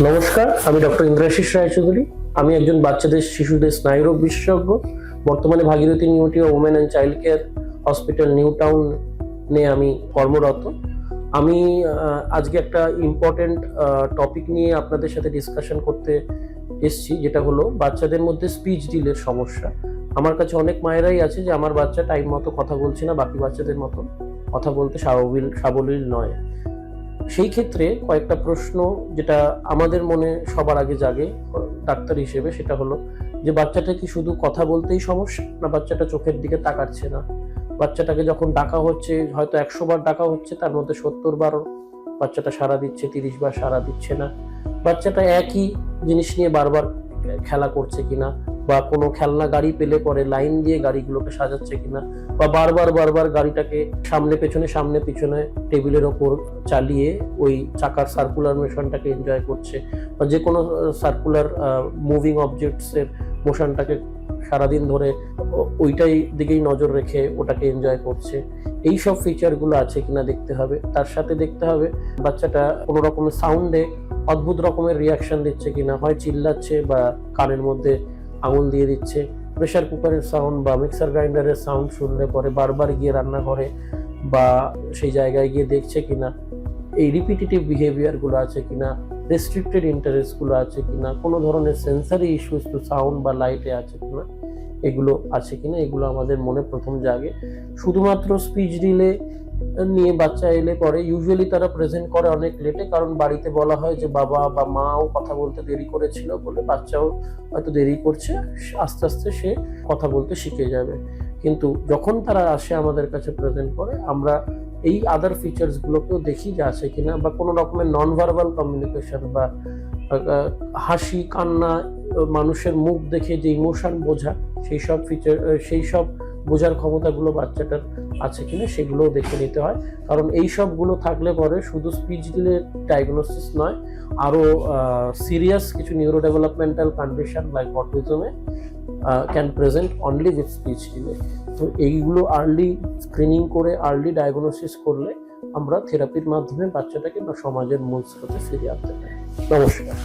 নমস্কার, আমি ডক্টর ইন্দ্রাশিস রায়চৌধুরী। আমি একজন বাচ্চাদের শিশুদের স্নায়ুরোগ বিশেষজ্ঞ। বর্তমানে Bhagirathi Neotia women and child care hospital new টাউনে আমি কর্মরত। আমি আজকে একটা ইম্পর্টেন্ট টপিক নিয়ে আপনাদের সাথে ডিসকাশন করতে এসছি, যেটা হলো বাচ্চাদের মধ্যে স্পিচ ডিলের সমস্যা। আমার কাছে অনেক মায়েরাই আছে যে আমার বাচ্চা টাইম মতো কথা বলছে না, বাকি বাচ্চাদের মতো কথা বলতে সাবলীল নয়। সেই ক্ষেত্রে কয়েকটা প্রশ্ন যেটা আমাদের মনে সবার আগে জাগে ডাক্তার হিসেবে, সেটা হলো যে বাচ্চাটা কি শুধু কথা বলতেই সমস্যা, না বাচ্চাটা চোখের দিকে তাকাচ্ছে না? বাচ্চাটাকে যখন ডাকা হচ্ছে, হয়তো 100 বার ডাকা হচ্ছে, তার মধ্যে 70 বার বাচ্চাটা সাড়া দিচ্ছে, 30 বার সাড়া দিচ্ছে না। বাচ্চাটা একই জিনিস নিয়ে বারবার খেলা করছে কিনা, বা কোনো খেলনা গাড়ি পেলে পরে লাইন দিয়ে গাড়িগুলোকে সাজাচ্ছে কিনা, বা বারবার গাড়িটাকে সামনে পিছনে টেবিলের ওপর চালিয়ে ওই চাকার সার্কুলার মোশনটাকে এনজয় করছে, বা যে কোনো সার্কুলার মুভিং অবজেক্টসের মোশনটাকে সারাদিন ধরে ওইটাই দিকেই নজর রেখে ওটাকে এনজয় করছে। এই সব ফিচারগুলো আছে কিনা দেখতে হবে। তার সাথে দেখতে হবে বাচ্চাটা কোনো রকমের সাউন্ডে অদ্ভুত রকমের রিয়াকশন দিচ্ছে কিনা, হয় চিল্লাচ্ছে বা কানের মধ্যে আঙুল দিয়ে দিচ্ছে। প্রেসার কুকারের সাউন্ড বা মিক্সার গ্রাইন্ডারের সাউন্ড শুনলে পরে বারবার গিয়ে রান্নাঘরে বা সেই জায়গায় গিয়ে দেখছে কিনা, এই রিপিটেটিভ বিহেভিয়ারগুলো আছে কিনা, রেস্ট্রিক্টেড ইন্টারেস্টগুলো আছে কিনা, কোনো ধরনের সেন্সারি ইস্যুস টু সাউন্ড বা লাইটে আছে কিনা, এগুলো আছে কিনা, এগুলো আমাদের মনে প্রথম জাগে। শুধুমাত্র স্পিচ ডিলে নিয়ে বাচ্চা এলে পরে ইউজুয়ালি তারা প্রেজেন্ট করে অনেক লেটে, কারণ বাড়িতে বলা হয় যে বাবা বা মাও কথা বলতে দেরি করেছিল বলে বাচ্চাও হয়তো দেরি করছে, আস্তে আস্তে সে কথা বলতে শিখে যাবে। কিন্তু যখন তারা আসে আমাদের কাছে প্রেজেন্ট করে, আমরা এই আদার ফিচার্স গুলোকেও দেখি যে আছে কিনা, বা কোনো রকমের নন ভার্বাল কমিউনিকেশন বা হাসি, কান্না, মানুষের মুখ দেখে যে ইমোশন বোঝা, সেই সব বোঝার ক্ষমতাগুলো বাচ্চাটার আছে কিনা সেগুলোও দেখে নিতে হয়। কারণ এই সবগুলো থাকলে পরে শুধু স্পিচ ডিলের ডায়াগনোসিস নয়, আরও সিরিয়াস কিছু নিউরো ডেভেলপমেন্টাল কন্ডিশন লাইক অটিজমে can present only with speech delay. তো এইগুলো আর্লি স্ক্রিনিং করে আর্লি ডায়াগনোসিস করলে আমরা থেরাপির মাধ্যমে বাচ্চাটাকে সমাজের মূল স্রোতে ফিরিয়ে আনতে পারি। নমস্কার।